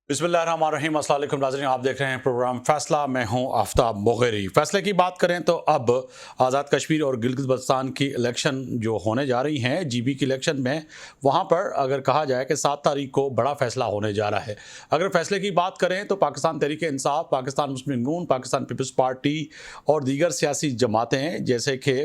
बिस्मिल्लाहिर्रहमानिर्रहीम, अस्सलाम वालेकुम नाज़रीन। आप देख रहे हैं प्रोग्राम फैसला। मैं हूं आफ्ताब मोगेरी। फैसले की बात करें तो अब आज़ाद कश्मीर और गिलगित बल्तिस्तान की इलेक्शन जो होने जा रही हैं जीबी की इलेक्शन में, वहां पर अगर कहा जाए कि 7 तारीख को बड़ा फैसला होने जा रहा है। अगर फैसले की बात करें तो पाकिस्तान तहरीक-ए-इंसाफ, पाकिस्तान मुस्लिम लीग नून, पाकिस्तान पीपल्स पार्टी और दीगर सियासी जमातें, जैसे कि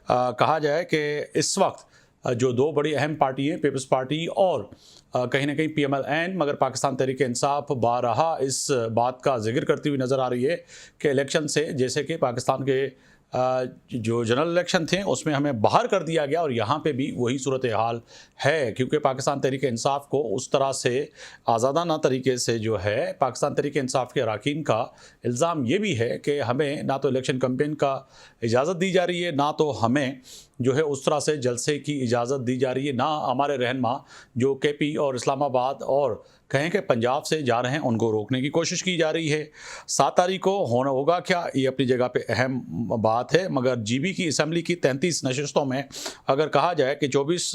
कहा जाए कि इस वक्त जो दो बड़ी अहम पार्टी हैं, पीपल्स पार्टी और कहीं ना कहीं PMLN, मगर पाकिस्तान तहरीक इंसाफ बारहा इस बात का जिक्र करती हुई नज़र आ रही है कि इलेक्शन से, जैसे कि पाकिस्तान के जो जनरल इलेक्शन थे उसमें हमें बाहर कर दिया गया और यहाँ पे भी वही सूरत हाल है, क्योंकि पाकिस्तान तहरीक इंसाफ को उस तरह से आज़ादाना तरीके से जो है पाकिस्तान तहरीक इंसाफ के अरकान का इल्ज़ाम ये भी है कि हमें ना तो इलेक्शन कैंपेन का इजाज़त दी जा रही है, ना तो हमें जो है उस तरह से जलसे की इजाज़त दी जा रही है, ना हमारे रहनुमा जो KP और इस्लामाबाद और कहें कि पंजाब से जा रहे हैं उनको रोकने की कोशिश की जा रही है। 7 तारीख को होना होगा क्या, ये अपनी जगह पे अहम बात है, मगर GB की असम्बली की 33 नशिस्तों में अगर कहा जाए कि 24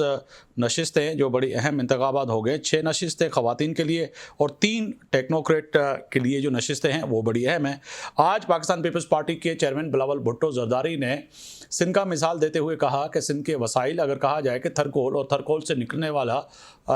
नशिस्तें जो बड़ी अहम इंतखाबात हो गए, 6 नशिस्तें ख़वातीन के लिए और 3 टेक्नोक्रेट के लिए जो नशिस्तें हैं वो बड़ी अहम हैं। आज पाकिस्तान पीपल्स पार्टी के चेयरमैन बिलावल भुट्टो जरदारी ने सिंध का मिसाल देते हुए कहा कि सिंध के वसाइल, अगर कहा जाए कि थरकोल और थरकोल से निकलने वाला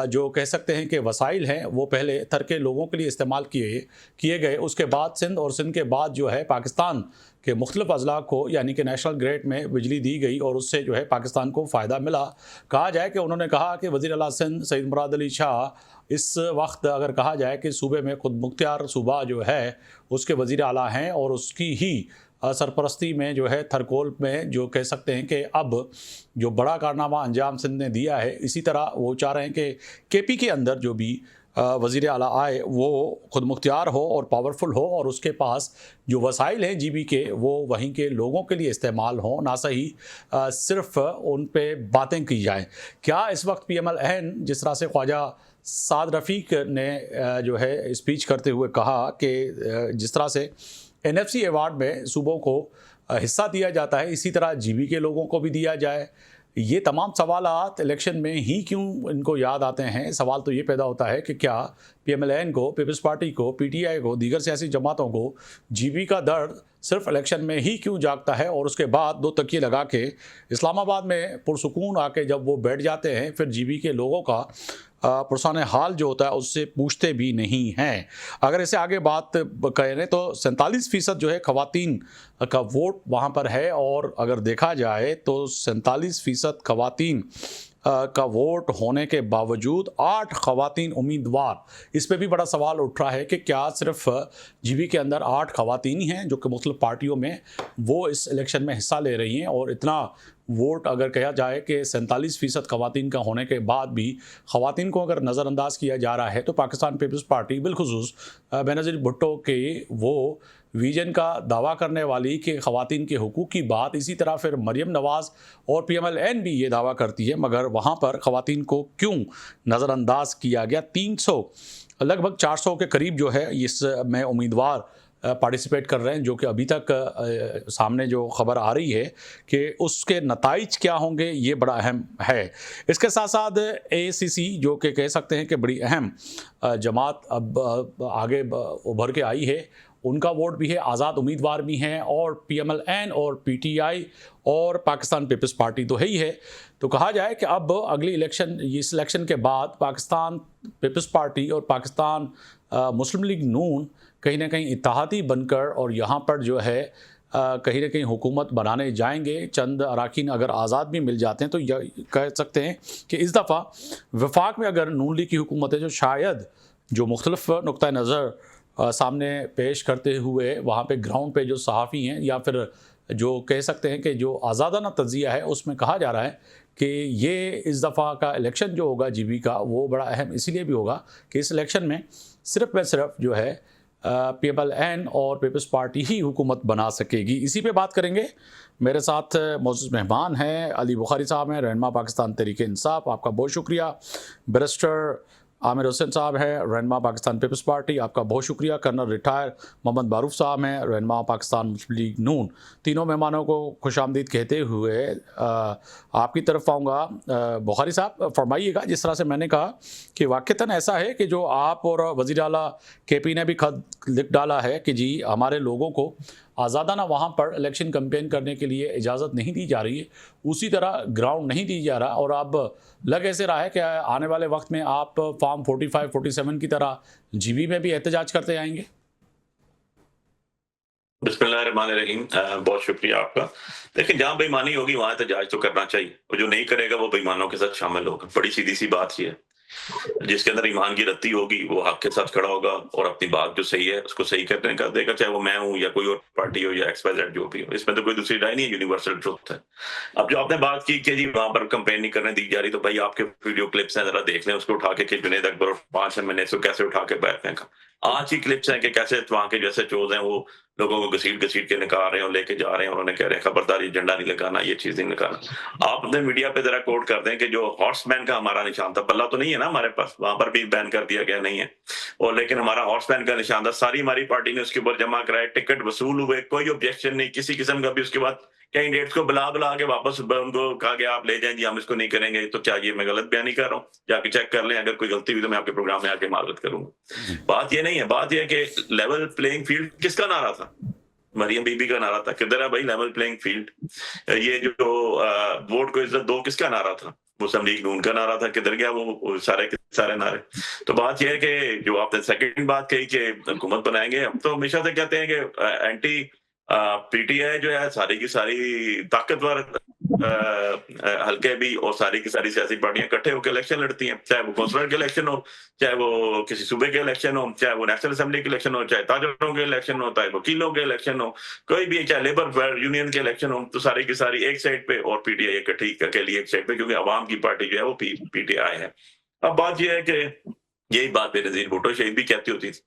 जो कह सकते हैं कि वसाइल हैं वो पहले थर के लोगों के लिए इस्तेमाल किए गए, उसके बाद सिंध और सिंध के बाद जो है पाकिस्तान के मुख्तलिफ अजला को यानी कि नेशनल ग्रिड में बिजली दी गई और उससे जो है पाकिस्तान को फ़ायदा मिला। कहा जाए कि उन्होंने कहा कि वज़ीर आला सिंध सईद मुराद अली शाह इस वक्त अगर कहा जाए कि सूबे में खुद मुख्तियार सूबा जो है उसके वज़ीर आला हैं और उसकी ही सरपरस्ती में जो है थरकोल में जो कह सकते हैं कि अब जो बड़ा कारनामा अंजाम सिंध ने दिया है, इसी तरह वो चाह रहे हैं कि KP के अंदर जो भी वज़ीर आला आए वो खुद मुख्तियार हो और पावरफुल हो और उसके पास जो वसाइल हैं GB के वो वहीं के लोगों के लिए इस्तेमाल हों, ना सही सिर्फ उन पे बातें की जाएं। क्या इस वक्त PMLN जिस तरह से ख्वाजा साद रफ़ीक ने जो है स्पीच करते हुए कहा कि जिस तरह से NFC अवार्ड में सूबों को हिस्सा दिया जाता है, इसी तरह GB के लोगों को भी दिया जाए। ये तमाम सवालात इलेक्शन में ही क्यों इनको याद आते हैं? सवाल तो ये पैदा होता है कि क्या PMLN को, पीपल्स पार्टी को, PTI को, दीगर सियासी जमातों को GB का दर्द सिर्फ इलेक्शन में ही क्यों जागता है और उसके बाद 2 तकिए लगा के इस्लामाबाद में पुरसुकून आके जब वो बैठ जाते हैं फिर GB के लोगों का पुरसान हाल जो होता है उससे पूछते भी नहीं हैं। अगर इसे आगे बात करें तो 47% जो है ख़वातीन का वोट वहाँ पर है और अगर देखा जाए तो 47% ख़वातीन का वोट होने के बावजूद 8 ख़वातीन उम्मीदवार, इस पे भी बड़ा सवाल उठ रहा है कि क्या सिर्फ GB के अंदर 8 ख़वातीन ही हैं जो कि मुख्तलिफ पार्टियों में वो इस इलेक्शन में हिस्सा ले रही हैं और इतना वोट अगर कहा जाए कि 47% ख़वातीन का होने के बाद भी ख़वातीन को अगर नज़रअंदाज किया जा रहा है तो पाकिस्तान पीपल्स पार्टी बिलखुसूस बेनज़ीर भुट्टो के वो विजन का दावा करने वाली कि ख़वातीन के हुकूक़ की बात, इसी तरह फिर मरियम नवाज़ और PMLN भी ये दावा करती है, मगर वहाँ पर ख़वातीन को क्यों नज़रअंदाज किया गया? 300 लगभग 400 के करीब जो है इसमें उम्मीदवार पार्टिसिपेट कर रहे हैं, जो कि अभी तक सामने जो खबर आ रही है कि उसके नताइज क्या होंगे ये बड़ा अहम है। इसके साथ साथ ACC जो कि कह सकते हैं कि बड़ी अहम जमात अब आगे उभर के आई है, उनका वोट भी है, आज़ाद उम्मीदवार भी हैं और PMLN और PTI और पाकिस्तान पीपल्स पार्टी तो है ही है। तो कहा जाए कि अब अगली इलेक्शन, इस इलेक्शन के बाद पाकिस्तान पीपल्स पार्टी और पाकिस्तान मुस्लिम लीग नून कहीं ना कहीं इत्तेहादी बनकर और यहाँ पर जो है कहीं ना कहीं हुकूमत बनाने जाएंगे। चंद अरकान अगर आज़ाद भी मिल जाते हैं तो यह कह सकते हैं कि इस दफ़ा वफाक में अगर नून लीग की हुकूमत है, जो शायद जो मुख्तलिफ नुक्ता नज़र सामने पेश करते हुए वहाँ पे ग्राउंड पे जो सहाफ़ी हैं या फिर जो कह सकते हैं कि जो आज़ादाना तज़िया है उसमें कहा जा रहा है कि ये इस दफ़ा का इलेक्शन जो होगा GB का वो बड़ा अहम इसीलिए भी होगा कि इस इलेक्शन में सिर्फ व सिर्फ जो है PMLN और पीपल्स पार्टी ही हुकूमत बना सकेगी। इसी पे बात करेंगे। मेरे साथ मौजूद मेहमान हैं अली बुखारी साहब हैं, रहनुमा पाकिस्तान तहरीक इंसाफ। आपका बहुत शुक्रिया। बैरिस्टर आमिर हुसैन साहब है, रहनुमा पाकिस्तान पीपल्स पार्टी, आपका बहुत शुक्रिया। कर्नल रिटायर मोहम्मद मारूफ साहब हैं, रहनुमा पाकिस्तान मुस्लिम लीग नून। तीनों मेहमानों को खुशामदीद कहते हुए आपकी तरफ आऊँगा। बुखारी साहब फरमाइएगा, जिस तरह से मैंने कहा कि वाक़तन ऐसा है कि जो आप और वज़ीर आला KP ने भी खत लिख डाला है कि जी हमारे लोगों को आज़ादाना वहाँ पर इलेक्शन कैंपेन करने के लिए इजाज़त नहीं दी जा रही है, उसी तरह ग्राउंड नहीं दी जा रहा। और अब लग ऐसे रहा है कि आने वाले वक्त में आप फॉर्म 45, 47 की तरह GB में भी एहतजाज करते आएंगे। बिस्मिल्लाहिर्रहमानिर्रहीम। बहुत शुक्रिया आपका। देखिए, जहाँ बेईमानी होगी वहाँ एहतजाज तो करना चाहिए, और जो नहीं करेगा वो बेईमानों के साथ शामिल होगा। बड़ी सीधी सी बात ये है, जिसके अंदर ईमान की रत्ती होगी वो हक के साथ खड़ा होगा और अपनी बात जो सही है उसको सही करने का देगा, चाहे वो मैं हूँ या कोई और पार्टी हो या XYZ जो भी हो। इसमें तो कोई दूसरी राय नहीं है, यूनिवर्सल ट्रुथ है। अब जो आपने बात की कि जी वहां पर कंपेन नहीं करने दी जा रही, तो भाई आपके वीडियो क्लिप्स हैं, जरा देख लें उसको उठा के कि जुनेद अकबर और 5 महीने से कैसे उठा के बैठ फेंका। आज ही क्लिप्स हैं कि कैसे वहां के जैसे चोज हैं वो लोगों को घसीट घसीट के निकाल रहे हैं और लेके जा रहे हैं, उन्होंने कह रहे हैं खबरदार ये झंडा नहीं लगाना, ये चीज नहीं लगाना। आप अपने मीडिया पे जरा कोट कर दें कि जो हॉर्समैन का हमारा निशान था, बल्ला तो नहीं है ना हमारे पास, वहां पर भी बैन कर दिया गया नहीं है, और लेकिन हमारा हॉर्समैन का निशान था। सारी हमारी पार्टी ने उसके ऊपर जमा कराए, टिकट वसूल हुए, कोई ऑब्जेक्शन नहीं किसी किस्म का भी। उसके बाद कैंडिडेट्स को बुला बुला के वापस उनको कहा गया आप ले जाएं जी, हम इसको नहीं करेंगे। तो क्या ये मैं गलत बयानी कर रहा हूँ? जाके चेक कर लें, अगर कोई गलती हुई तो मैं आपके प्रोग्राम में आके माजरत करूंगा। बात ये नहीं है, बात ये है कि लेवल प्लेइंग फील्ड किसका नारा था? मरियम बीबी का नारा था। किधर है भाई लेवल प्लेइंग फील्ड? ये जो वोट को इज्जत दो किसका नारा था? मुस्लिम लीग नून का नारा था। किधर गया वो सारे के सारे नारे? तो बात यह है कि जो आपने सेकंड बात कही कि हुकूमत बनाएंगे, हम तो हमेशा से कहते हैं कि एंटी PTI जो है सारी की सारी ताकतवर हल्के भी और सारी की सारी सियासी पार्टियां इकट्ठे होकर इलेक्शन लड़ती हैं, चाहे वो कौंसलर के इलेक्शन हो, चाहे वो किसी सूबे के इलेक्शन हो, चाहे वो नेशनल असेंबली के इलेक्शन हो, चाहे ताजरों के इलेक्शन हो, चाहे वकीलों के इलेक्शन हो, कोई भी, चाहे लेबर यूनियन के इलेक्शन हो, तो सारी की सारी एक साइड पे और PTI इकट्ठी अकेली एक साइड पे, क्योंकि अवाम की पार्टी जो है वो PTI है। अब बात यह है कि यही बात बेनजीर भुट्टो शहीद भी कहती होती थी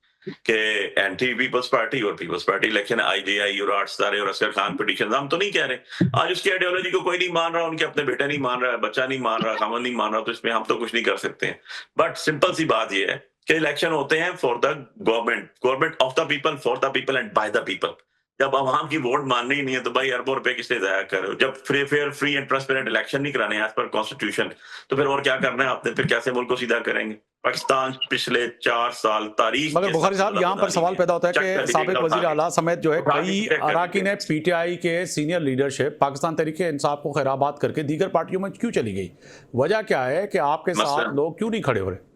कि एंटी पीपल्स पार्टी और पीपल्स पार्टी इलेक्शन, IJI और 8 सितारे और असगर खान पिटीशन। हम तो नहीं कह रहे, आज उसकी आइडियोलॉजी को कोई नहीं मान रहा, उनके अपने बेटा नहीं मान रहा है, बच्चा नहीं मान रहा, खामन नहीं मान रहा, तो इसमें हम तो कुछ नहीं कर सकते हैं। बट सिंपल सी बात यह है कि इलेक्शन होते हैं for the government of the people, for the people and by the people. जब आवाम की वोट माननी ही नहीं है तो भाई अरबों रुपए किसने जाया करो? जब फ्री एंड ट्रांसपेरेंट इलेक्शन नहीं कराने एज पर कॉन्स्टिट्यूशन, तो फिर और क्या करना है आपने? फिर कैसे मुल्क को सीधा करेंगे? पाकिस्तान पिछले 4 साल तारीख, मगर बुखारी साहब यहाँ पर सवाल पैदा होता है कि साबिक वजीर आला समेत जो है कई अराकीन PTI के सीनियर लीडरशिप पाकिस्तान तहरीके इंसाफ को खैराबाद करके दीगर पार्टियों में क्यों चली गई? वजह क्या है कि आपके साथ लोग क्यों नहीं खड़े हो रहे?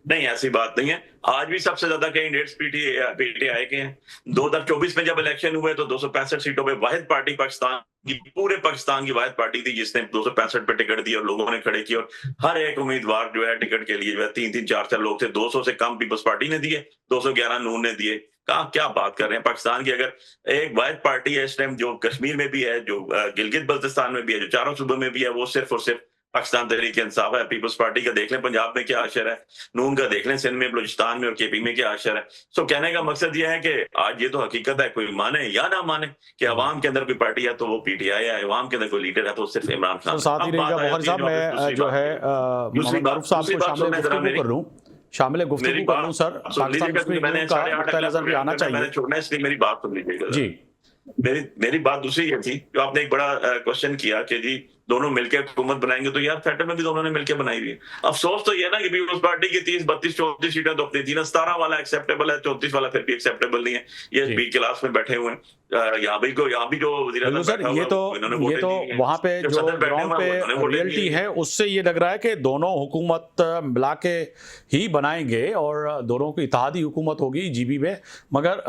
नहीं, ऐसी बात नहीं है। आज भी सबसे ज्यादा कैंडिडेट्स PTI के हैं। 2024 में जब इलेक्शन हुए तो 265 सीटों पे वाहिद पार्टी पाकिस्तान की, पूरे पाकिस्तान की वाहिद पार्टी थी जिसने 265 पे टिकट दिए और लोगों ने खड़े किए, और हर एक उम्मीदवार जो है टिकट के लिए जो है 3-3, 4-4 लोग थे। 200 से कम पीपल्स पार्टी ने दिए, 211 नून ने दिए। कहाँ क्या बात कर रहे हैं? पाकिस्तान की अगर एक वाहिद पार्टी है इस टाइम, जो कश्मीर में भी है, जो गिलगित बल्तिस्तान में भी है, जो चारों सूबों में भी है, वो सिर्फ और सिर्फ पाकिस्तान तहरीक इंसाफ है। पीपल्स पार्टी का देख लें पंजाब में क्या अशर है, नून का देख लें सिंध में, बलूचिस्तान में और KP में क्या अशर है। सो कहने का मकसद यह है कि आज ये तो हकीकत है, कोई माने या ना माने कि अवाम के अंदर कोई पार्टी है तो वो PTI है, अवाम के अंदर कोई लीडर है तो सिर्फ इमरान खान। साथ ही रहेगा बुखारी साहब, मैं जो है मोहम्मद मारूफ साहब को शामिल गुफ्तगू कर लूं सर। पाकिस्तान मुस्लिम लीग का नुक्ता नजर भी आना चाहिए। मैंने छोड़ना इसलिए मेरी बात सुन लीजिएगा जी। मेरी बात दूसरी ये थी, जो आपने एक बड़ा क्वेश्चन किया कि जी दोनों मिलकर हुकूमत बनाएंगे, तो यार फेडरल में भी दोनों ने मिलकर बनाई हुई है। अफसोस तो ये ना कि पीपल्स पार्टी की 30, 32, 34 सीटें तो अपनी थी ना। 17 वाला एक्सेप्टेबल है, 34 वाला फिर भी एक्सेप्टेबल नहीं है। ये बी क्लास में बैठे हुए हैं। यहाँ भी जो सर ये तो वहाँ पे जो ग्राउंड पे रियलिटी है उससे ये लग रहा है कि दोनों हुकूमत मिला के ही बनाएंगे और दोनों की इत्तेहादी हुकूमत होगी GB में। मगर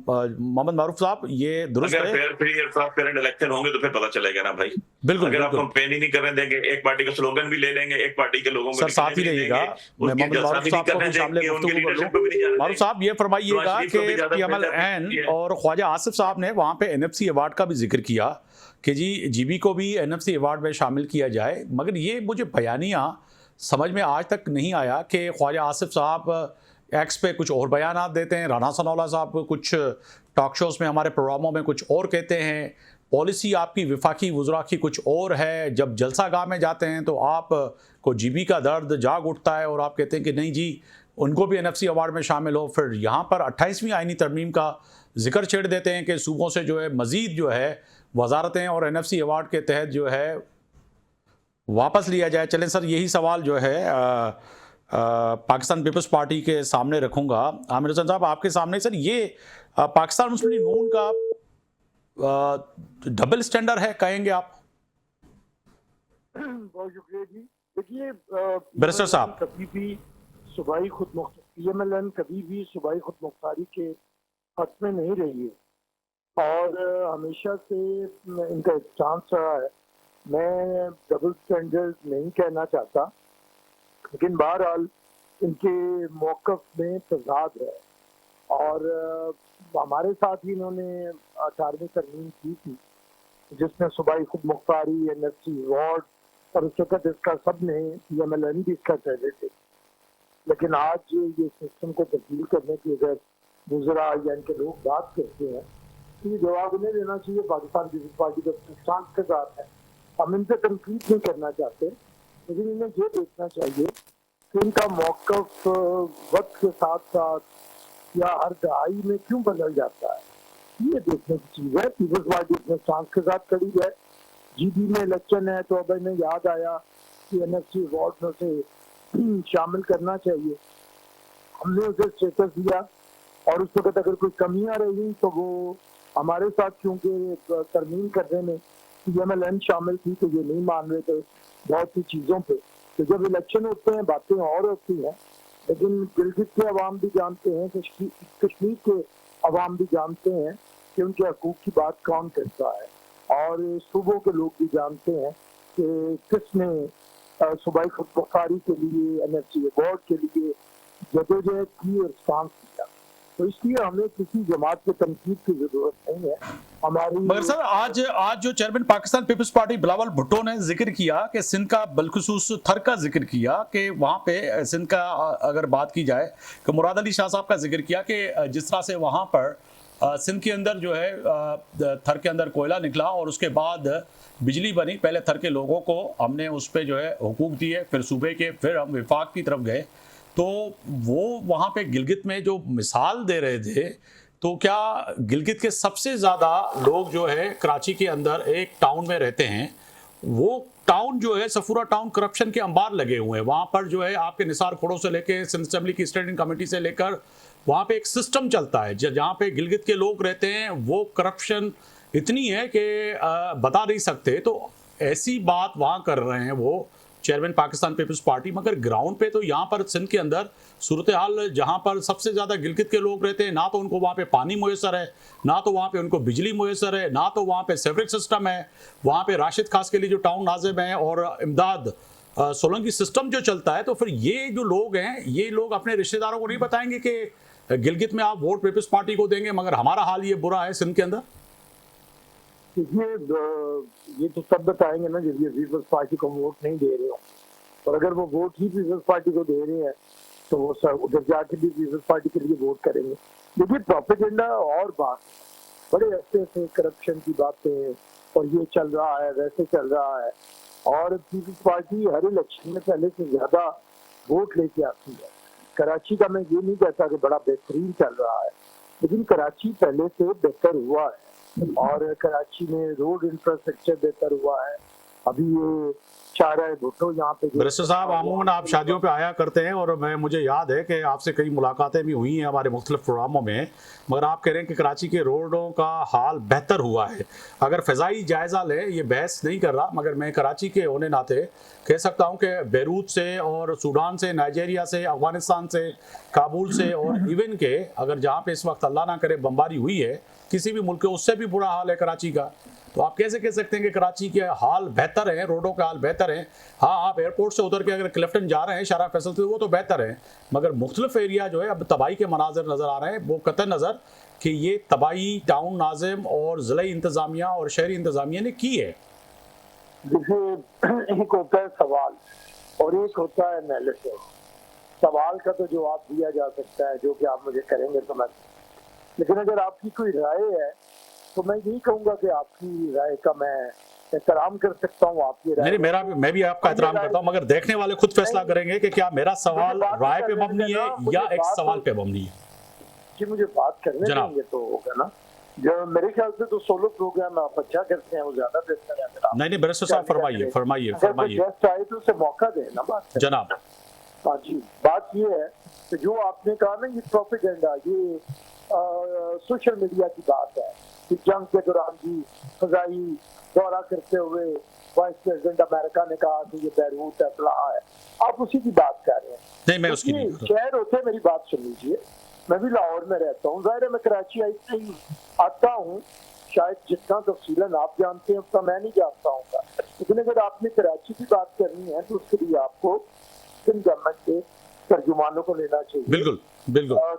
मोहम्मद मारूफ साहब ये दुरुस्त है, अगर फ्री और ट्रांसपेरेंट इलेक्शन होंगे तो फिर पता चलेगा ना भाई। बिल्कुल, अगर आप कंपेन ही नहीं करने देंगे, एक पार्टी का स्लोगन भी ले लेंगे, एक पार्टी के लोगों को सर साथ ही रहिएगा। मैं मोहम्मद मारूफ साहब को शामिल गुफ्तगू कर लूं। मारूफ साहब ये फरमाइएगा कि PMLN और ख्वाजा आसिफ साहब ने वहाँ पे NFC अवार्ड का भी जिक्र किया कि जी GB को भी NFC अवार्ड में शामिल किया जाए, मगर ये मुझे बयानियाँ समझ में आज तक नहीं आया कि ख्वाजा आसिफ साहब एक्स पे कुछ और बयान देते हैं, राना सनाउल्लाह साहब कुछ टॉक शोज़ में हमारे प्रोग्रामों में कुछ और कहते हैं, पॉलिसी आपकी विफाकी वज़रा की कुछ और है, जब जलसा गाह में जाते हैं तो आप को जीबी का दर्द जाग उठता है और आप कहते हैं कि नहीं जी उनको भी एनएफसी अवार्ड में शामिल हो। फिर यहाँ पर 28वीं आईनी तरमीम का जिक्र छेड़ देते हैं कि सूबों से जो है मज़ीद जो है वजारतें और एनएफसी अवार्ड के तहत जो है वापस लिया जाए। चलें सर, यही सवाल जो है पाकिस्तान पीपल्स पार्टी के सामने रखूंगा। आमिर हुसैन साहब, आपके सामने सर, ये पाकिस्तान मुस्लिम लीग नून का डबल स्टैंडर्ड है कहेंगे आप? बहुत शुक्रिया जी। देखिए, बैरिस्टर साहब, कभी भी सूबाई खुद PMLN कभी भी सूबाई खुद मुख्तारी के हक में नहीं रही है और हमेशा से इनका एक चांस रहा है। मैं डबल स्टैंडर्ड नहीं कहना चाहता, लेकिन बहरहाल इनके मौक़िफ़ में तज़ाद है और हमारे साथ ही इन्होंने 18वीं तरमीम की थी जिसमें सूबाई खुद मुख्तारी, NFC अवार्ड और उसके तहत इसका सब ने PMLN भी इसका चेहरे थे। लेकिन आज ये सिस्टम को तब्दील करने की अगर वज़रा या इनके लोग बात करते हैं तो ये जवाब इन्हें देना चाहिए। पाकिस्तान पीपल्स पार्टी का चांस के साथ है, हम इनसे तनकीद नहीं करना चाहते, लेकिन इन्हें ये देखना चाहिए कि इनका मौक़िफ़ वक्त के साथ साथ या हर दहाई में क्यों बदल जाता है, ये देखने की चीज़ है। पीपल्स पार्टी अपने चांस के साथ खड़ी है। जीबी में इलेक्शन है तो अब इन्हें याद आया कि NFC अवार्ड में से शामिल करना चाहिए। हमने उसे स्टेटस दिया और उस वक्त अगर कोई कमियां रही तो वो हमारे साथ, क्योंकि तरमीम करने में PMLN शामिल थी तो ये नहीं मान रहे थे बहुत सी चीज़ों पे। तो जब इलेक्शन होते हैं बातें और होती हैं, लेकिन गिलगित के अवाम भी जानते हैं, कश्मीर के अवाम भी जानते हैं कि उनके हकूक़ की बात कौन करता है और सूबों के लोग भी जानते हैं कि किसने सूबाई खुद मुख्तारी के लिए, NFC अवार्ड के लिए जदोजहद की और रिस्पॉन्स किया। तो इसलिए हमें किसी जमात के तनकीद की जरूरत नहीं है। हमारी मगर सर, आज जो chairman Pakistan Peoples Party Bilawal Bhutto ने जिक्र किया कि सिंध का, बिलखुसूस थर का जिक्र किया कि वहाँ पे सिंध का अगर बात की जाए कि मुराद अली शाह साहब का जिक्र किया कि जिस तरह से वहाँ पर सिंध के अंदर जो है थर के अंदर कोयला निकला और उसके बाद बिजली बनी, पहले थर के लोगों को हमने उस पर जो है हुकूक दिए, फिर सूबे के, फिर हम विफाक की तरफ गए। तो वो वहाँ पे गिलगित में जो मिसाल दे रहे थे, तो क्या गिलगित के सबसे ज़्यादा लोग जो है कराची के अंदर एक टाउन में रहते हैं, वो टाउन जो है सफूरा टाउन करप्शन के अंबार लगे हुए हैं। वहाँ पर जो है आपके निसार खोड़ों से लेकर सिंध असेंबली की स्टैंडिंग कमेटी से लेकर वहाँ पे एक सिस्टम चलता है जहाँ पे गिलगित के लोग रहते हैं, वो करप्शन इतनी है कि बता नहीं सकते। तो ऐसी बात वहाँ कर रहे हैं वो चेयरमैन पाकिस्तान पीपल्स पार्टी, मगर ग्राउंड पे तो यहाँ पर सिंध के अंदर सूरत हाल जहाँ पर सबसे ज़्यादा गिलगित के लोग रहते हैं, ना तो उनको वहाँ पे पानी मुयसर है, ना तो वहाँ पे उनको बिजली मुयसर है, ना तो वहाँ पे सेवरेज सिस्टम है। वहाँ पे राशिद खास के लिए जो टाउन नाजिम है और इमदाद सोलंकी सिस्टम जो चलता है। तो फिर ये जो लोग हैं, ये लोग अपने रिश्तेदारों को नहीं बताएंगे कि गिलगित में आप वोट पीपल्स पार्टी को देंगे, मगर हमारा हाल ये बुरा है सिंध के अंदर। ये तो सब बताएंगे ना जब ये पीपल्स पार्टी को वोट नहीं दे रहे हो, और अगर वो वोट ही पीपल्स पार्टी को दे रहे हैं तो वो सब उधर जाके भी पीपल्स पार्टी के लिए वोट करेंगे। देखिए, प्रोपेगेंडा और बात, बड़े अरसे से करप्शन की बातें और ये चल रहा है, वैसे चल रहा है, और पीपल्स पार्टी हर इलेक्शन में पहले से ज्यादा वोट लेके आती है। कराची का मैं ये नहीं कहता कि बड़ा बेहतरीन चल रहा है, लेकिन कराची पहले से बेहतर हुआ है और कराची में रोड इंफ्रास्ट्रक्चर बेहतर हुआ है। अभी ये चाह रहा है भुट्टो यहाँ पे। बैरिस्टर साहब, अमूमन आप शादियों पे आया करते हैं और मुझे याद है कि आपसे कई मुलाकातें भी हुई हैं हमारे मुख्तलिफ प्रोग्रामों में, मगर आप कह रहे हैं कि कराची के रोडों का हाल बेहतर हुआ है। अगर फ़िज़ाई जायज़ा लें, ये बहस नहीं कर रहा, मगर मैं कराची के होने नाते कह सकता हूँ कि बैरूत से और सूडान से, नाइजीरिया से, अफगानिस्तान से, काबुल से और इवन के अगर जहाँ पे इस वक्त अल्लाह ना करे बमबारी हुई है किसी भी मुल्क के, उससे भी बुरा हाल है कराची का। तो आप कैसे कह सकते हैं कि कराची के हाल बेहतर है, रोडों का हाल बेहतर है? हाँ, आप एयरपोर्ट से उतर के अगर क्लिफ्टन जा रहे हैं, शारा फैसल से, वो तो बेहतर है, मगर मुख्तलिफ एरिया जो है अब तबाही के मनाजर नज़र आ रहे हैं। वो कतई नज़र कि ये तबाही टाउन नाजिम और ज़िला इंतज़ामिया और शहरी इंतज़ामिया ने की है। देखिए, एक होता है सवाल और एक होता है एनालिसिस। सवाल का तो जवाब दिया जा सकता है जो कि आप मुझे करेंगे तो मैं, लेकिन अगर आपकी कोई राय है तो मैं यही कहूंगा कि आपकी राय का मैं एहतराम कर सकता हूँ, आपकी राय नहीं, मैं भी आपका एहतराम करता हूँ, मगर देखने वाले खुद फैसला करेंगे कि क्या मेरा सवाल राय पे मबनी है या एक सवाल पे मबनी है। कि मुझे बात करने देंगे तो होगा ना। जो मेरे ख्याल से तो सोलो प्रोग्राम आप अच्छा करते हैं, वो ज्यादा बेहतर है। नहीं, बैरिस्टर साहब फरमाइए। गेस्ट आए तो उसे मौका दें ना बात जनाब। हाँ जी, बात ये है कि जो आपने कहा ना, ये प्रोपेगेंडा, ये सोशल मीडिया की बात है कि जंग के दौरान भी फजाई दौरा करते हुए वाइस प्रेसिडेंट अमेरिका ने कहा कि ये बैरूत है, फलां है। आप उसी की बात कर रहे हैं। नहीं, मैं उसकी नहीं। शहर होते, मेरी बात सुन लीजिए, मैं भी लाहौर में रहता हूँ, जाहिर है मैं कराची आता हूँ, शायद जितना तफसीलन आप जानते हैं उतना मैं नहीं जानता हूँ, लेकिन अगर आपने कराची की बात करनी है तो उसके लिए आपको गवर्नमेंट के तर्जुमानों को लेना चाहिए। बिल्कुल।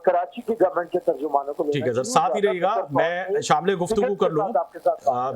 कराची की गवर्नमेंट के तर्जुमानों को लेना। ठीक है सर, साथ ही रहिएगा, मैं शामिल गुफ्तगू कर लूँ।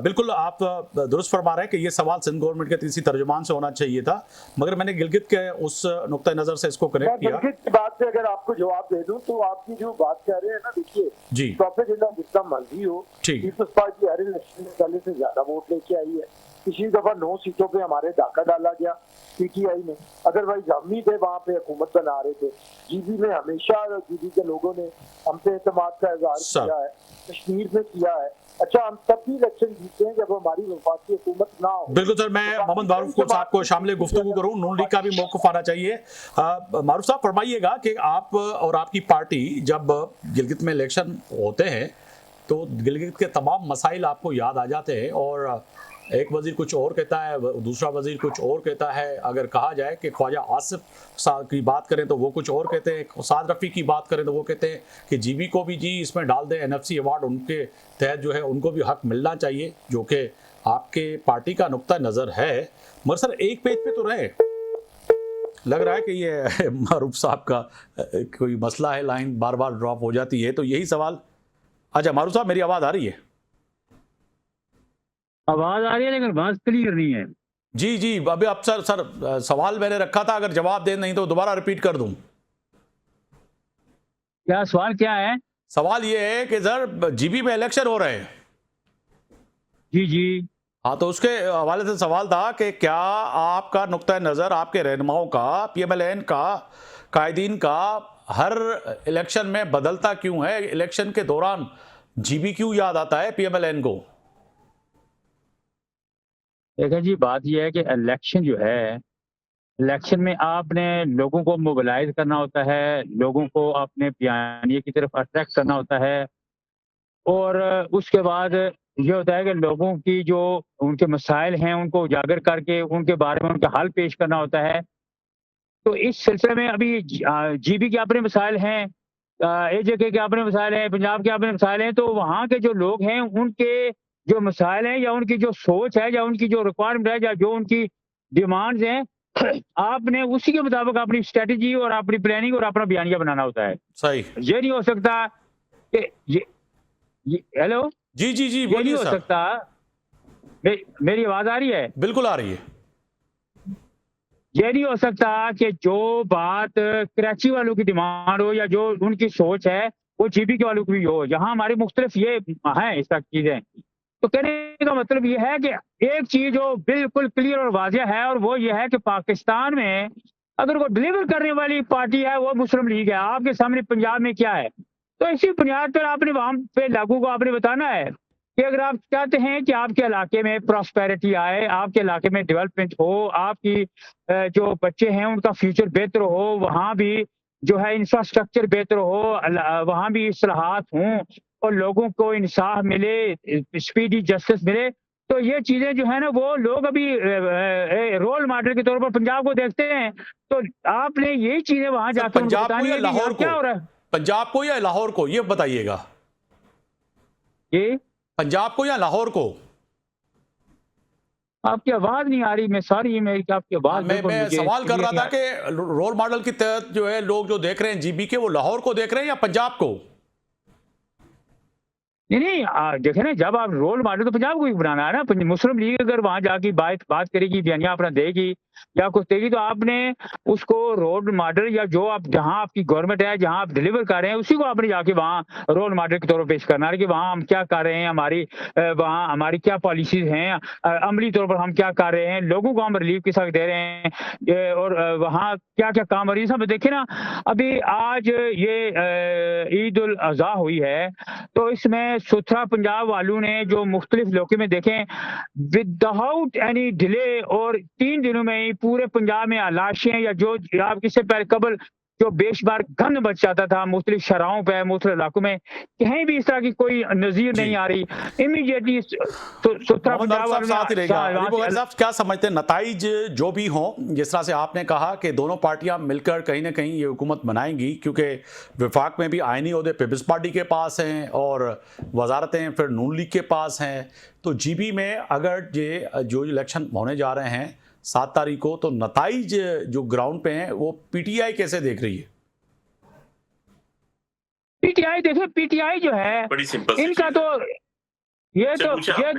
बिल्कुल, आप दुरुस्त फरमा रहे हैं कि ये सवाल सिंध गवर्नमेंट के किसी तर्जुमान से होना चाहिए था, मगर मैंने गिलगित के उस नुक्ता नजर से इसको कनेक्ट किया। गिलगित की बात से अगर आपको जवाब दे दूं तो आपकी जो बात कह रहे हैं ना, देखिए जी, प्रोपेगेंडा जितना मर्जी हो, पीपल्स पार्टी हर इलेक्शन में पहले से ज्यादा वोट लेके आई है। पिछली दफा 9 सीटों पे हमारे डाका डाला गया पीटीआई ने, अदरवाइज हम ही थे वहाँ पे हुकूमत बना रहे थे। जीबी में हमेशा जीबी के लोगों ने हम पे एतमाद का इजहार किया है, कश्मीर में किया है। अच्छा, हम तब भी इलेक्शन जीते हैं जब हमारी वफाकी हुकूमत ना हो। बिल्कुल सर, मैं मोहम्मद मारूफ को साहब को शामिल गुफ्तगू करूँ, नून लीग का भी मौक़िफ़ आना चाहिए। मारूफ साहब फरमाइएगा कि आप और आपकी पार्टी जब गिलगित में इलेक्शन होते हैं तो गिलगित के तमाम मसाइल आपको याद आ जाते हैं, और एक वजीर कुछ और कहता है, दूसरा वजीर कुछ और कहता है। अगर कहा जाए कि ख्वाजा आसिफ की बात करें तो वो कुछ और कहते हैं, साद रफ़ी की बात करें तो वो कहते हैं कि जीबी को भी जी इसमें डाल दें, एनएफसी अवार्ड उनके तहत जो है उनको भी हक मिलना चाहिए, जो कि आपके पार्टी का नुक्ता नज़र है। मगर सर एक पेज पे तो रहे, लग रहा है कि ये मारूफ साहब का कोई मसला है, लाइन बार बार ड्रॉप हो जाती है, तो यही सवाल। अच्छा मारूफ साहब, मेरी आवाज़ आ रही है? आवाज आ रही है लेकिन आवाज क्लियर नहीं है। जी, अभी अब सर सवाल मैंने रखा था, अगर जवाब दे नहीं तो दोबारा रिपीट कर दूं। क्या सवाल क्या है? सवाल ये है कि सर जीबी में इलेक्शन हो रहे हैं। जी हाँ, तो उसके हवाले से सवाल था कि क्या आपका नुक्ता नज़र, आपके रहनुमाओं का, पीएमएलएन का, कायदीन का हर इलेक्शन में बदलता क्यों है? इलेक्शन के दौरान जीबी क्यों याद आता है पीएमएलएन को? देखिए जी, बात यह है कि इलेक्शन जो है, इलेक्शन में आपने लोगों को मोबिलाइज करना होता है, लोगों को अपने बयानिए की तरफ अट्रैक्ट करना होता है, और उसके बाद ये होता है कि लोगों की जो उनके मसाइल हैं उनको उजागर करके उनके बारे में उनका हल पेश करना होता है। तो इस सिलसिले में अभी जीबी के अपने मसाइल हैं, एजेके के अपने मसाइल हैं, पंजाब के अपने मसाइल हैं, तो वहाँ के जो लोग हैं उनके जो मसाइल हैं या उनकी जो सोच है या उनकी जो रिक्वायरमेंट है या जो उनकी डिमांड्स हैं, आपने उसी के मुताबिक अपनी स्ट्रेटजी और अपनी प्लानिंग और अपना बयानिया बनाना होता है। सही। ये नहीं हो सकता कि ये हेलो जी, ये नहीं हो सकता। मेरी आवाज आ रही है? बिल्कुल आ रही है। ये नहीं हो सकता कि जो बात कराची वालों की डिमांड हो या जो उनकी सोच है वो जीबी के वालों की भी हो। यहाँ हमारी मुख्तलिफ ये है इस तक चीजें। तो कहने का मतलब ये है कि एक चीज जो बिल्कुल क्लियर और वाज़ेह है, और वो ये है कि पाकिस्तान में अगर वो डिलीवर करने वाली पार्टी है वो मुस्लिम लीग है। आपके सामने पंजाब में क्या है, तो इसी बुनियाद पर आपने वहां पे लागू को आपने बताना है कि अगर आप चाहते हैं कि आपके इलाके में प्रॉस्पेरिटी आए, आपके इलाके में डेवलपमेंट हो, आपकी जो बच्चे हैं उनका फ्यूचर बेहतर हो, वहाँ भी जो है इंफ्रास्ट्रक्चर बेहतर हो, वहाँ भी इस्लाहात हों और लोगों को इंसाफ मिले, स्पीडी जस्टिस मिले, तो ये चीजें जो है ना वो लोग अभी रोल मॉडल के तौर पर पंजाब को देखते हैं। तो आपने यही चीजें वहां जाकर पंजाब को या लाहौर को, क्या हो रहा है? पंजाब को या लाहौर को, ये बताइएगा। ये पंजाब को या लाहौर को? आपकी आवाज नहीं आ रही। मैं सॉरी, मेरी आपकी आवाज मैं सवाल कर रहा था कि रोल मॉडल के तहत जो है लोग जो देख रहे हैं जीबी के, वो लाहौर को देख रहे हैं या पंजाब को? नहीं देखे ना, जब आप रोल मॉडल तो पंजाब को ही बनाना है ना। मुस्लिम लीग अगर वहां जाके बात करेगी, बयानिया अपना देगी, या कुछ देगी, तो आपने उसको रोल मॉडल या जो आप जहां आपकी गवर्नमेंट है, जहां आप डिलीवर कर रहे हैं, उसी को आपने जाके वहां रोल मॉडल के तौर पर पेश करना है कि वहां हम क्या कर रहे हैं, वहां हमारी क्या पॉलिसीज हैं, अमली तौर पर हम क्या कर रहे हैं, लोगों को हम रिलीफ के साथ दे रहे हैं, और वहां क्या क्या काम हो रही है सब देखे ना। अभी आज ये ईद उल अज़हा हुई है, तो इसमें सुथरा पंजाब वालों ने जो मुख्तलिफ इलाके में देखें, विदाउट एनी डिले और 3 दिनों में ही पूरे पंजाब में लाशें या जो आप किससे पहले कबल जो बेशुमार गंद बच जाता था मुख्तलिफ शराहों पे, मुख्तलिफ इलाकों में, कहीं भी इस तरह की कोई नजीर नहीं आ रही। इमीडिएटली सुथरा पंजाब वालों साथ ही रहेगा। अली बुखारी साहब, क्या समझते हैं नताइज जो भी हों, जिस तरह से आपने कहा कि दोनों पार्टियां मिलकर कहीं ना कहीं ये हुकूमत बनाएंगी, क्योंकि विफाक में भी आईनी ओहदे पीपल्स पार्टी के पास हैं और वजारतें फिर नून लीग के पास हैं, तो जीबी में अगर ये जो इलेक्शन होने जा रहे हैं 7 तारीख को, तो नताइज जो ग्राउंड पे हैं वो पीटीआई कैसे देख रही है? पीटीआई देखे, पीटीआई जो है बड़ी सिंपल इनका तो ये तो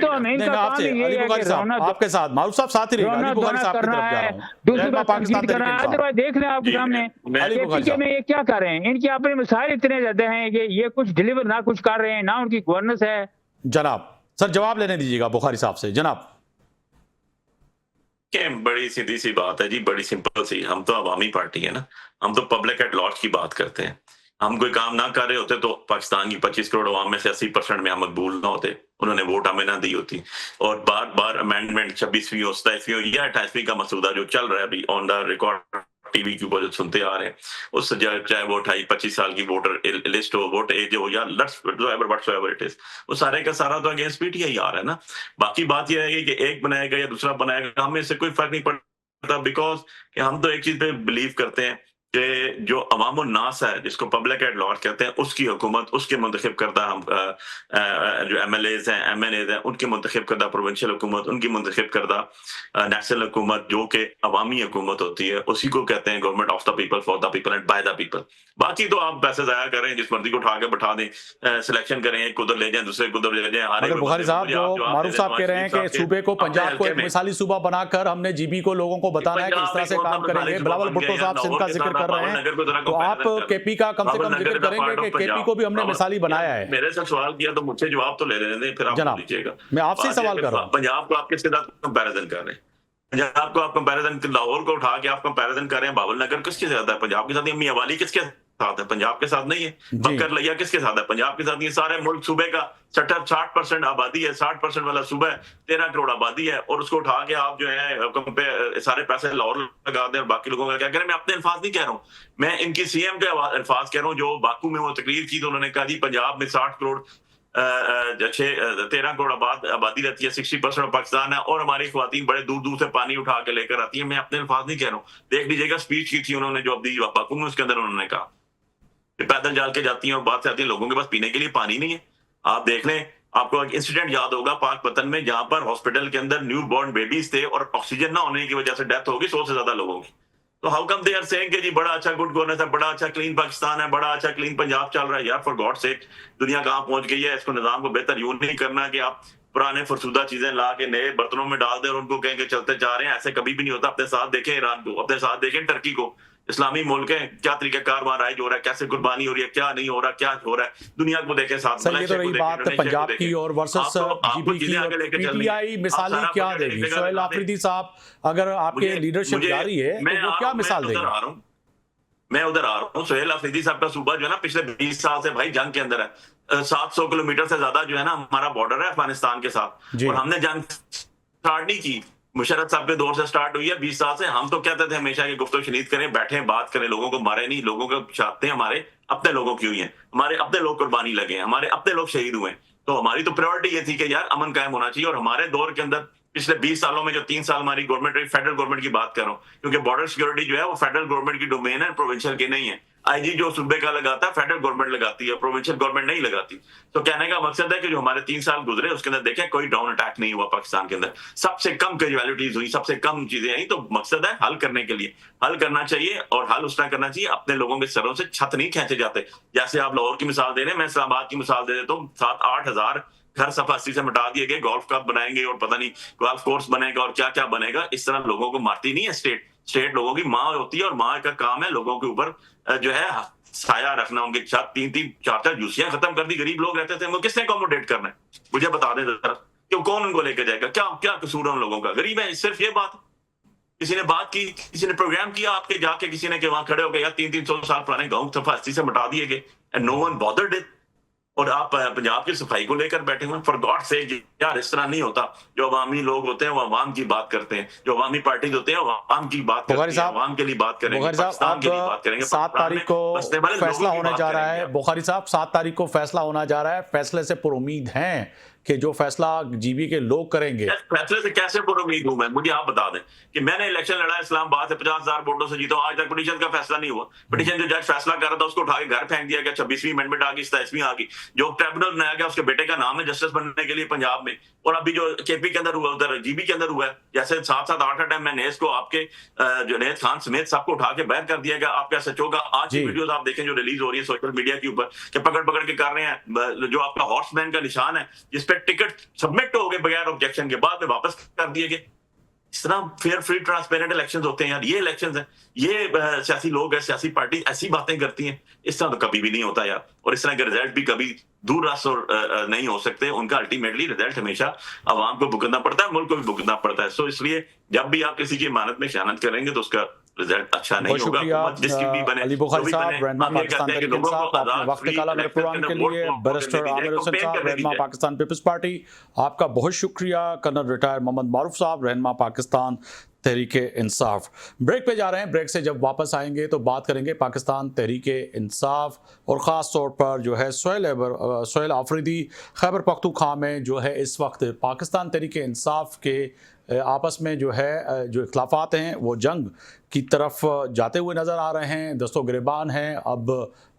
हम इनका काम ही ये है कि आपके साथ मारूफ साहब साथ ही रहेगा, अली बुखारी साहब की तरफ जा रहा हूं, दूसरी बात पाकिस्तान करना है। अदरवाइज देख रहे हैं आपके सामने पीके में ये क्या कर रहे हैं, इनके अपने मिसाइल इतने ज्यादा हैं कि ये कुछ डिलीवर ना कुछ कर रहे हैं, ना उनकी गवर्नेंस है। जनाब सर जवाब लेने दीजिएगा बुखारी साहब से। जनाब बड़ी सीधी सी बात है जी, बड़ी सिंपल सी। हम तो अवामी पार्टी है ना, हम तो पब्लिक एट लार्ज की बात करते हैं। हम कोई काम ना कर रहे होते तो पाकिस्तान की 25 करोड़ अवाम में से 80% में हम मकबूल ना होते, उन्होंने वोट हमें ना दी होती। और बार बार अमेंडमेंट 26वीं और 27वीं या 28वीं का मसूदा जो चल रहा है अभी ऑन द रिकॉर्ड टीवी के ऊपर जो सुनते आ रहे हैं, उस चाहे वो 28-25 साल की वोटर लिस्ट हो, वोट एज हो, या व्हाटसोएवर इट इज, वो सारे का सारा तो अगेंस्ट पीटीआई आ रहा है ना। बाकी बात यह है कि एक बनाएगा या दूसरा बनाएगा, हमें इससे कोई फर्क नहीं पड़ता, बिकॉज कि हम तो एक चीज पे बिलीव करते हैं कि जो अवाम नास है, जिसको पब्लिक एट लार्ज कहते हैं, उसकी हुकूमत, उसके मुंतखब करदा हम जो एमएलएज हैं, एमएनएज हैं, उनकी मुंतखब करदा प्रोविंशियल हुकूमत, उनकी मुंतखब करदा नेशनल हुकूमत, जो कि अवामी हुकूमत होती है, उसी को कहते हैं government of the people, for the people and by the people. बाकी तो आप पैसे जाया करें, जिस मर्जी को उठा के बैठा दें, सिलेक्शन करें, एक उधर ले जाएं, दूसरे को उधर ले जाएं। अगर बुखारी साहब जो मारूफ साहब कह रहे हैं कि सूबे को, पंजाब को एक मिसाली सूबा बनाकर हमने जीबी को लोगों को बताना है कि इस तरह से काम करेंगे, बिलावल भुट्टो साहब सिंध का जिक्र कर रहे हैं, तो आप केपी का कम से कम जिक्र करेंगे कि केपी को भी हमने मिसाली बनाया है। मेरे से सवाल किया तो मुझे जवाब तो ले लेने दें, फिर आप लीजिएगा। मैं आपसे सवाल कर रहा हूं, पंजाब को आप किसके साथ कंपैरिजन कर रहे हैं? पंजाब को आप कंपैरिजन, लाहौर को उठा के आप कंपैरिजन कर रहे हैं, बाबल नगर किसके साथ है? पंजाब के साथ। मियां वाली किसके साथ है? पंजाब के साथ नहीं है। बकर लिया किसके साथ है? पंजाब के साथ। ये सारे मुल्क सूबे का 60% आबादी है, 60% वाला सूबा है, 13 करोड़ आबादी है, और उसको उठा के आप जो है सारे पैसे लाहौर लगा दें और बाकी लोगों का क्या करें? मैं अपने अल्फाज नहीं कह रहा हूँ, मैं इनकी सीएम के अल्फाज कह रहा हूँ। जो बाकू में वो तकरीर की तो उन्होंने कहा जी पंजाब में 60 करोड़ 13 करोड़ आबादी रहती है, 60% पाकिस्तान है, और हमारी ख्वातीन बड़े दूर दूर से पानी उठा के लेकर आती है। मैं अपने अल्फाज नहीं कह रहा हूँ, देख लीजिएगा स्पीच की थी उन्होंने जो अब्दी बाकू में, उसके अंदर उन्होंने कहा पैदल जाल के जाती हैं और बात से आती है, लोगों के पास पीने के लिए पानी नहीं है। आप देख लें, आपको एक इंसिडेंट याद होगा पाकपतन में, जहां पर हॉस्पिटल के अंदर न्यू बॉर्न बेबीज थे और ऑक्सीजन ना होने की वजह से डेथ होगी 100 से ज्यादा लोगों की। तो how come they are saying कि जी बड़ा अच्छा गुड गवर्नेंस है, बड़ा अच्छा क्लीन पाकिस्तान है, बड़ा अच्छा क्लीन पंजाब चल रहा है। यार फॉर गॉड सेक, दुनिया कहां पहुंच गई है? इसको निजाम को बेहतर यूं नहीं करना कि आप पुराने फरसूदा चीजें ला के नए बर्तनों में डाल दें और उनको कहें कि चलते जा रहे हैं। ऐसे कभी भी नहीं होता। अपने साथ देखें ईरान को, अपने साथ देखें टर्की को, इस्लामी मुल्क है, क्या तरीका कार राइज हो रहा है, कैसे कुर्बानी हो रही है, क्या नहीं हो रहा, क्या हो रहा है, दुनिया को देखे साथ। सर ये तो रही बात पंजाब की और वर्सेस जीबी की, पीटीआई मिसाली क्या देगी? सोहेल आफरीदी साहब, अगर आपके लीडरशिप जारी है तो वो क्या मिसाल देगी? मैं उधर आ रहा हूँ। सोहेल आफरीदी साहब का सूबा जो है ना, पिछले 20 साल से भाई जंग के अंदर है। 700 किलोमीटर से ज्यादा जो है ना हमारा बॉर्डर है अफगानिस्तान के साथ, और हमने जंग स्टार्ट नहीं की, मुशर्रफ साहब के दौर से स्टार्ट हुई है 20 साल से। हम तो कहते थे हमेशा कि गुफ्तगू शनीद करें, बैठे बात करें, लोगों को मारे नहीं, लोगों को चाहते हैं, हमारे अपने लोगों की हुई है, हमारे अपने लोग कुर्बानी लगे, हमारे अपने लोग शहीद हुए। तो हमारी तो प्रायोरिटी ये थी कि यार अमन कायम होना चाहिए। और हमारे दौर के अंदर पिछले 20 सालों में जो 3 साल हमारी गवर्नमेंट रही, फेडरल गवर्नमेंट की बात कर रहा हूँ, क्योंकि बॉर्डर सिक्योरिटी जो है वो फेडरल गवर्नमेंट की डोमेन है, प्रोविंशियल की नहीं है। आईजी जो सूबे का लगाता है फेडरल गवर्नमेंट लगाती है, प्रोविंशियल गवर्नमेंट नहीं लगाती। तो कहने का मकसद है कि जो हमारे 3 साल गुजरे उसके अंदर देखें कोई ड्रोन अटैक नहीं हुआ पाकिस्तान के अंदर, सबसे कम कैजुअलिटीज हुई, सबसे कम चीजें आई। तो मकसद है हल करने के लिए, हल करना चाहिए, और हल उस तरह करना चाहिए अपने लोगों के सरों से छत नहीं खींचे जाते। जैसे आप लाहौर की मिसाल दे रहे हैं, मैं इस्लामाबाद की मिसाल दे देता हूँ। 7-8 हजार घर सफाई से मिटा दिए गए, गोल्फ कप बनाएंगे और पता नहीं गोल्फ कोर्स बनेगा और क्या क्या बनेगा। इस तरह लोगों को मारती नहीं है स्टेट लोगों की माँ होती है, और माँ का काम है लोगों के ऊपर जो है साया रखना। उनके साथ 3-3 4-4 जूसियां खत्म कर दी, गरीब लोग रहते थे, उनको किसने अकोमोडेट करना है? मुझे बता दें जरा, क्यों कौन उनको लेकर जाएगा? क्या क्या कसूर है उन लोगों का? गरीब है, सिर्फ ये बात। किसी ने बात की, किसी ने प्रोग्राम किया आपके जाके, किसी ने कि वहां खड़े हो गए यार 300 साल पुराने गांव सफाई से मिटा दिए गए, and no one bothered it. और आप पंजाब की सफाई को लेकर बैठे हुए। फॉर गॉड सेक यार, इस तरह नहीं होता। जो अवामी लोग होते हैं वो अवाम की बात करते हैं, जो अवामी पार्टी होते हैं वो अवाम की बात करते हैं, अवाम के लिए बात करेंगे, पाकिस्तान के लिए बात करेंगे। 7 तारीख को फैसला होने जा रहा है बुखारी साहब, 7 तारीख को फैसला होना जा रहा है। फैसले से पुरुमीद हैं कि जो फैसला जीबी के लोग करेंगे। फैसले से कैसे पुरुमीद हूं मैं? मुझे आप बता दें कि मैंने इलेक्शन लड़ा इस्लामाबाद से 50,000 वोटों से जीता, आज तक पिटीशन का फैसला नहीं हुआ। पिटीशन जो जज फैसला कर रहा था उसको उठा के घर फेंक दिया गया। 26वीं अमेंडमेंट आ गई, 27वीं आ गई। जो ट्रिब्यूनल बनाया गया उसके बेटे का नाम है जस्टिस बनने के लिए पंजाब में। और अभी जो केपी के अंदर हुआ, उधर जीबी के अंदर हुआ है, जैसे 7-7 8 टाइम मैंने इसको आपके जो नेत खान समेत सबको उठा के बाहर कर दिया गया। आप क्या सच होगा? आज की वीडियोस आप देखें जो रिलीज हो रही है सोशल मीडिया के ऊपर, कि पकड़ पकड़ के कर रहे हैं, जो आपका हॉर्समैन का निशान है जिसपे टिकट सबमिट हो गए बगैर ऑब्जेक्शन के, बाद में वापस कर दिए गए। इस तरह फेयर फ्री ट्रांसपेरेंट इलेक्शंस होते हैं यार, ये इलेक्शंस हैं। ये सियासी लोग हैं, सियासी पार्टी ऐसी बातें करती हैं। इस तरह तो कभी भी नहीं होता यार, और इस तरह के रिजल्ट भी कभी दूर रास और नहीं हो सकते। उनका अल्टीमेटली रिजल्ट हमेशा आवाम को भुगतना पड़ता है, मुल्क को भी भुगतना पड़ता है। सो इसलिए जब भी आप किसी की इमानत में खयानत करेंगे तो उसका रिजल्ट अच्छा नहीं होगा। अली बुखारी साहब, रहनुमा पाकिस्तान तहरीक इंसाफ, आपने वक्त निकाला मेरे प्रोग्राम के लिए। बैरिस्टर आमिर हुसैन साहब, रहनुमा पाकिस्तान पीपल्स पार्टी, आपका बहुत शुक्रिया। कर्नल रिटायर मोहम्मद मारूफ साहब, रहनुमा पाकिस्तान तहरीक इंसाफ। ब्रेक पे जा रहे हैं, ब्रेक से जब वापस आएंगे तो बात करेंगे पाकिस्तान तहरीक इंसाफ और ख़ास तौर पर जो है सोहेल आफरीदी खैबर पख्तूनख्वा में जो है इस वक्त पाकिस्तान तहरीक इंसाफ के आपस में जो है जो इख्लाफात हैं वो जंग की तरफ जाते हुए नज़र आ रहे हैं, दस्तों गिरबान हैं। अब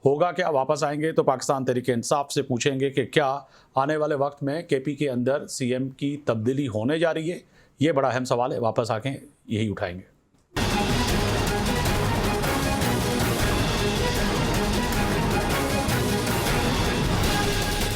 होगा क्या? वापस आएंगे तो पाकिस्तान तहरीक इंसाफ से पूछेंगे कि क्या आने वाले वक्त में केपी के अंदर CM की तब्दीली होने जा रही है। ये बड़ा अहम सवाल है, वापस आके यही उठाएंगे।